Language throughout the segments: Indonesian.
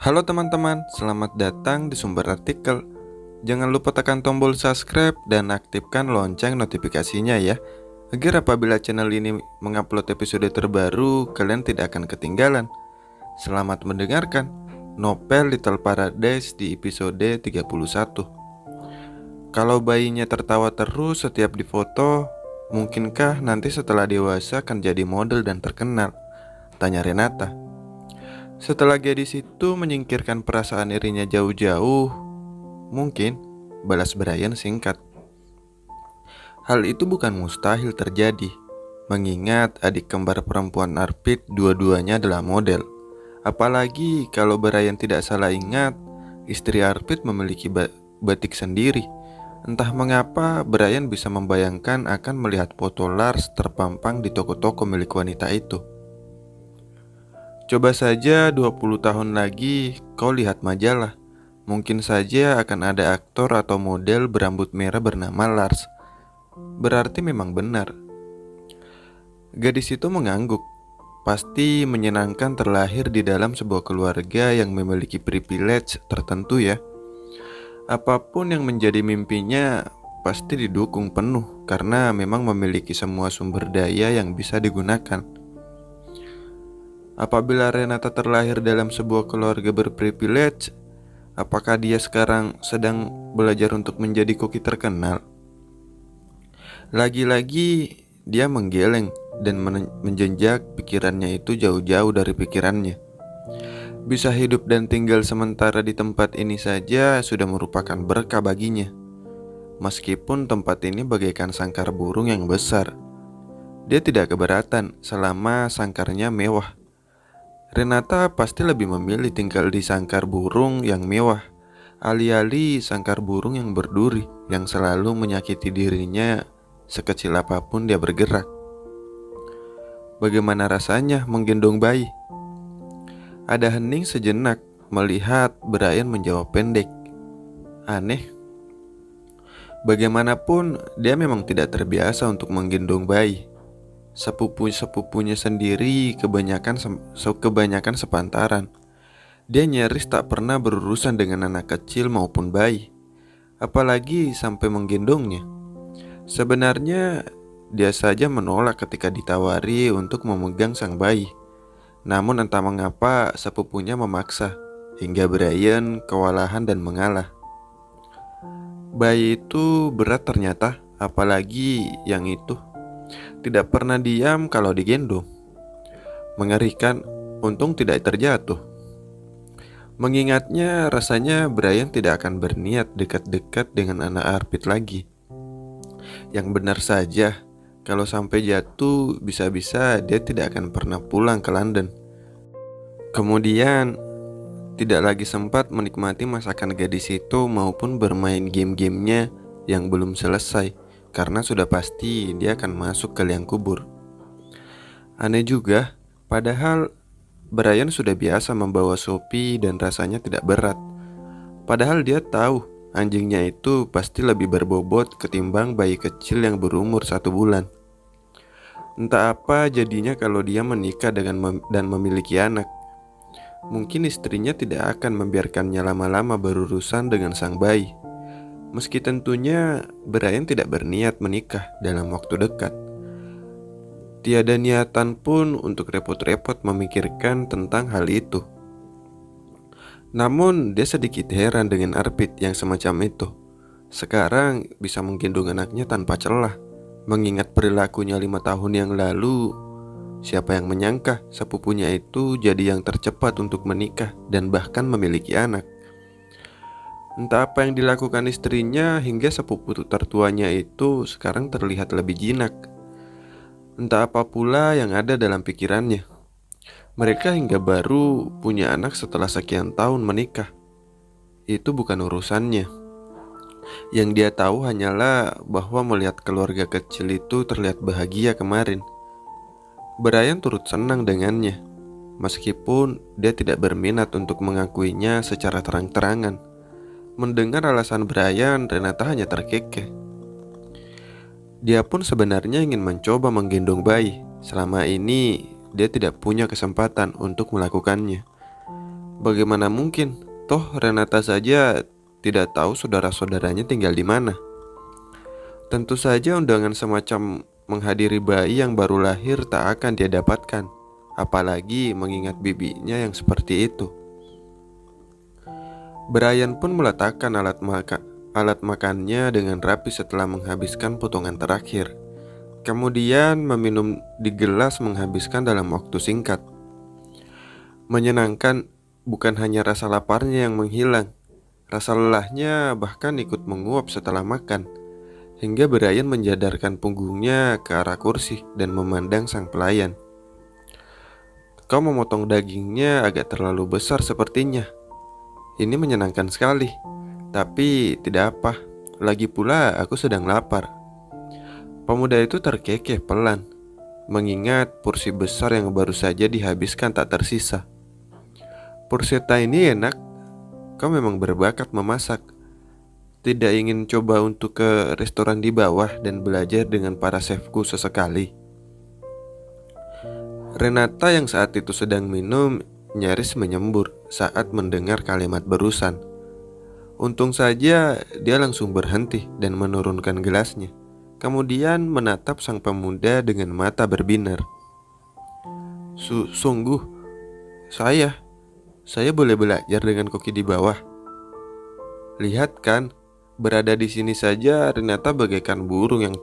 Halo teman-teman, selamat datang di sumber artikel. Jangan lupa tekan tombol subscribe dan aktifkan lonceng notifikasinya ya, agar apabila channel ini mengupload episode terbaru, kalian tidak akan ketinggalan. Selamat mendengarkan novel Little Paradise di episode 31. Kalau bayinya tertawa terus setiap difoto, mungkinkah nanti setelah dewasa akan jadi model dan terkenal? Tanya Renata. Setelah gadis itu menyingkirkan perasaan irinya jauh-jauh, mungkin, balas Brian singkat. Hal itu bukan mustahil terjadi, mengingat adik kembar perempuan Arpit dua-duanya adalah model. Apalagi kalau Brian tidak salah ingat, istri Arpit memiliki batik sendiri. Entah mengapa Brian bisa membayangkan akan melihat foto Lars terpampang di toko-toko milik wanita itu. Coba saja 20 tahun lagi kau lihat majalah. Mungkin saja akan ada aktor atau model berambut merah bernama Lars. Berarti memang benar. Gadis itu mengangguk. Pasti menyenangkan terlahir di dalam sebuah keluarga yang memiliki privilege tertentu ya. Apapun yang menjadi mimpinya pasti didukung penuh karena memang memiliki semua sumber daya yang bisa digunakan. Apabila Renata terlahir dalam sebuah keluarga berprivilege, apakah dia sekarang sedang belajar untuk menjadi koki terkenal? Lagi-lagi dia menggeleng dan menjenjak pikirannya itu jauh-jauh dari pikirannya. Bisa hidup dan tinggal sementara di tempat ini saja sudah merupakan berkah baginya. Meskipun tempat ini bagaikan sangkar burung yang besar, dia tidak keberatan selama sangkarnya mewah. Renata pasti lebih memilih tinggal di sangkar burung yang mewah, alih-alih sangkar burung yang berduri yang selalu menyakiti dirinya sekecil apapun dia bergerak. Bagaimana rasanya menggendong bayi? Ada hening sejenak melihat Brian menjawab pendek. Aneh. Bagaimanapun dia memang tidak terbiasa untuk menggendong bayi. Sepupu-sepupunya sendiri kebanyakan sepantaran. Dia nyaris tak pernah berurusan dengan anak kecil maupun bayi, apalagi sampai menggendongnya. Sebenarnya dia saja menolak ketika ditawari untuk memegang sang bayi. Namun entah mengapa sepupunya memaksa, hingga Brian kewalahan dan mengalah. Bayi itu berat ternyata, apalagi yang itu. Tidak pernah diam kalau digendong. Mengerikan, untung tidak terjatuh. Mengingatnya rasanya Brian tidak akan berniat dekat-dekat dengan anak Arpit lagi. Yang benar saja, kalau sampai jatuh bisa-bisa dia tidak akan pernah pulang ke London. Kemudian tidak lagi sempat menikmati masakan gadis itu maupun bermain game-gamenya yang belum selesai, karena sudah pasti dia akan masuk ke liang kubur. Aneh juga, padahal Brian sudah biasa membawa Sophie dan rasanya tidak berat. Padahal dia tahu anjingnya itu pasti lebih berbobot ketimbang bayi kecil yang berumur 1 bulan. Entah apa jadinya kalau dia menikah dan memiliki anak. Mungkin istrinya tidak akan membiarkannya lama-lama berurusan dengan sang bayi. Meski tentunya Brian tidak berniat menikah dalam waktu dekat. Tiada niatan pun untuk repot-repot memikirkan tentang hal itu. Namun dia sedikit heran dengan Arpit yang semacam itu. Sekarang bisa menggendong anaknya tanpa celah. Mengingat perilakunya 5 tahun yang lalu, siapa yang menyangka sepupunya itu jadi yang tercepat untuk menikah dan bahkan memiliki anak. Entah apa yang dilakukan istrinya hingga sepupu tertuanya itu sekarang terlihat lebih jinak. Entah apa pula yang ada dalam pikirannya. Mereka hingga baru punya anak setelah sekian tahun menikah. Itu bukan urusannya. Yang dia tahu hanyalah bahwa melihat keluarga kecil itu terlihat bahagia kemarin. Brian turut senang dengannya, meskipun dia tidak berminat untuk mengakuinya secara terang-terangan. Mendengar alasan Brian, Renata hanya terkekeh. Dia pun sebenarnya ingin mencoba menggendong bayi. Selama ini dia tidak punya kesempatan untuk melakukannya. Bagaimana mungkin? Toh Renata saja tidak tahu saudara-saudaranya tinggal di mana. Tentu saja undangan semacam menghadiri bayi yang baru lahir tak akan dia dapatkan, apalagi mengingat bibinya yang seperti itu. Brian pun meletakkan alat makannya dengan rapi setelah menghabiskan potongan terakhir. Kemudian meminum di gelas menghabiskan dalam waktu singkat. Menyenangkan, bukan hanya rasa laparnya yang menghilang, rasa lelahnya bahkan ikut menguap setelah makan. Hingga Brian menjadarkan punggungnya ke arah kursi dan memandang sang pelayan. Kau memotong dagingnya agak terlalu besar sepertinya. Ini menyenangkan sekali. Tapi tidak apa. Lagi pula aku sedang lapar. Pemuda itu terkekeh pelan, mengingat porsi besar yang baru saja dihabiskan tak tersisa. Porsieta ini enak. Kau memang berbakat memasak. Tidak ingin coba untuk ke restoran di bawah dan belajar dengan para chefku sesekali? Renata yang saat itu sedang minum nyaris menyembur saat mendengar kalimat barusan. Untung saja dia langsung berhenti dan menurunkan gelasnya. Kemudian menatap sang pemuda dengan mata berbinar. Sungguh, saya boleh belajar dengan koki di bawah. Lihat kan, berada di sini saja Renata bagaikan burung yang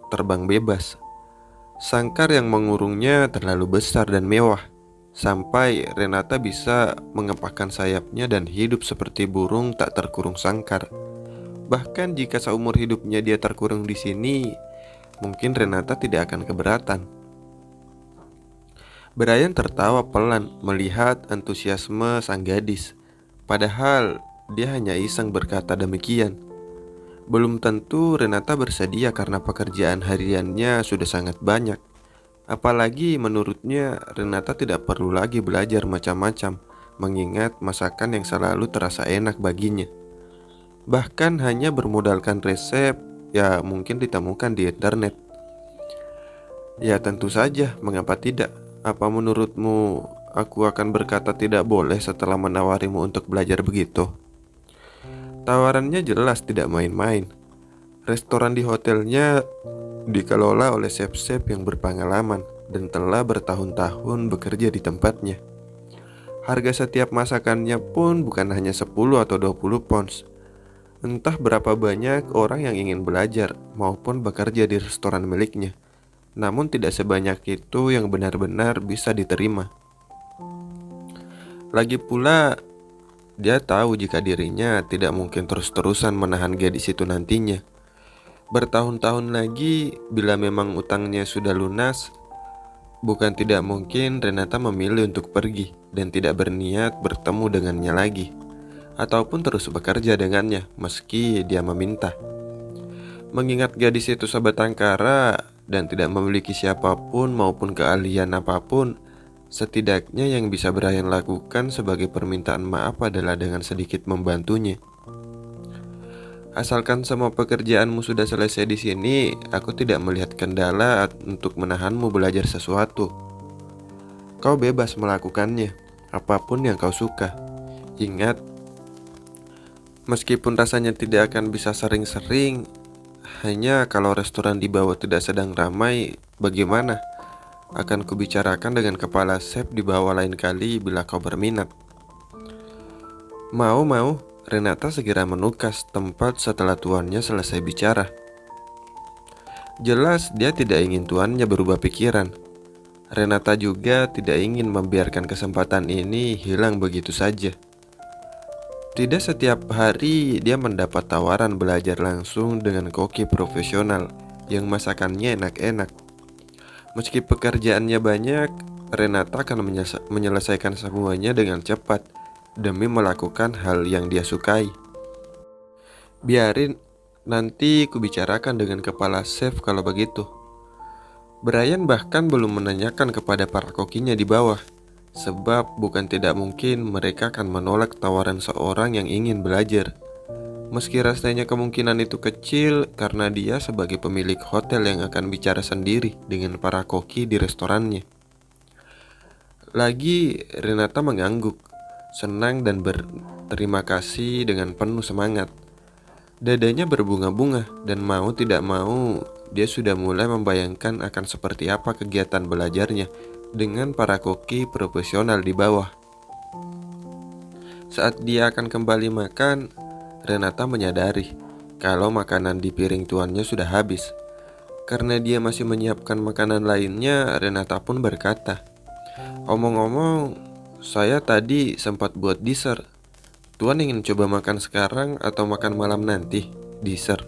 terbang bebas. Sangkar yang mengurungnya terlalu besar dan mewah, sampai Renata bisa mengepakkan sayapnya dan hidup seperti burung tak terkurung sangkar. Bahkan jika seumur hidupnya dia terkurung di sini, mungkin Renata tidak akan keberatan. Brian tertawa pelan melihat antusiasme sang gadis. Padahal dia hanya iseng berkata demikian. Belum tentu Renata bersedia karena pekerjaan hariannya sudah sangat banyak. Apalagi menurutnya Renata tidak perlu lagi belajar macam-macam, mengingat masakan yang selalu terasa enak baginya. Bahkan hanya bermodalkan resep ya mungkin ditemukan di internet. Ya tentu saja, mengapa tidak? Apa menurutmu aku akan berkata tidak boleh setelah menawarimu untuk belajar begitu? Tawarannya jelas tidak main-main. Restoran di hotelnya dikelola oleh chef-chef yang berpengalaman dan telah bertahun-tahun bekerja di tempatnya. Harga setiap masakannya pun bukan hanya 10 atau 20 pounds. Entah berapa banyak orang yang ingin belajar maupun bekerja di restoran miliknya. Namun tidak sebanyak itu yang benar-benar bisa diterima. Lagi pula, dia tahu jika dirinya tidak mungkin terus-terusan menahan gadis itu nantinya. Bertahun-tahun lagi, bila memang utangnya sudah lunas, bukan tidak mungkin Renata memilih untuk pergi dan tidak berniat bertemu dengannya lagi, ataupun terus bekerja dengannya meski dia meminta. Mengingat gadis itu sebatang kara dan tidak memiliki siapapun maupun keahlian apapun, setidaknya yang bisa Brian lakukan sebagai permintaan maaf adalah dengan sedikit membantunya. Asalkan semua pekerjaanmu sudah selesai di sini, aku tidak melihat kendala untuk menahanmu belajar sesuatu. Kau bebas melakukannya, apapun yang kau suka. Ingat, meskipun rasanya tidak akan bisa sering-sering, hanya kalau restoran di bawah tidak sedang ramai, bagaimana? Akan kubicarakan dengan kepala chef di bawah lain kali bila kau berminat. Mau. Renata segera menukas tempat setelah tuannya selesai bicara. Jelas dia tidak ingin tuannya berubah pikiran. Renata juga tidak ingin membiarkan kesempatan ini hilang begitu saja. Tidak setiap hari dia mendapat tawaran belajar langsung dengan koki profesional yang masakannya enak-enak. Meski pekerjaannya banyak, Renata akan menyelesaikan semuanya dengan cepat demi melakukan hal yang dia sukai. Biarin, nanti kubicarakan dengan kepala chef kalau begitu. Brian bahkan belum menanyakan kepada para kokinya di bawah, sebab bukan tidak mungkin mereka akan menolak tawaran seorang yang ingin belajar. Meski rasanya kemungkinan itu kecil karena dia sebagai pemilik hotel yang akan bicara sendiri dengan para koki di restorannya. Lagi Renata mengangguk. senang dan berterima kasih dengan penuh semangat. Dadanya berbunga-bunga dan mau tidak mau dia sudah mulai membayangkan akan seperti apa kegiatan belajarnya dengan para koki profesional di bawah. Saat dia akan kembali makan, Renata menyadari kalau makanan di piring tuannya sudah habis. Karena dia masih menyiapkan makanan lainnya, Renata pun berkata, "Omong-omong, saya tadi sempat buat dessert. Tuan ingin coba makan sekarang atau makan malam nanti? Dessert."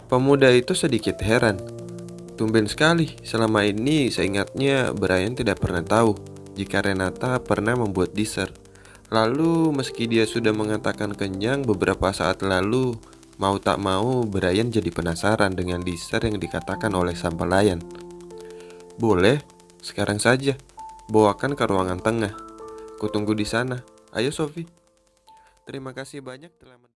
Pemuda itu sedikit heran. Tumben sekali, selama ini seingatnya Brian tidak pernah tahu jika Renata pernah membuat dessert. Lalu meski dia sudah mengatakan kenyang beberapa saat lalu, mau tak mau Brian jadi penasaran dengan dessert yang dikatakan oleh sang pelayan. "Boleh, sekarang saja. Bawakan ke ruangan tengah. Kutunggu di sana. Ayo Sophie." Terima kasih banyak telah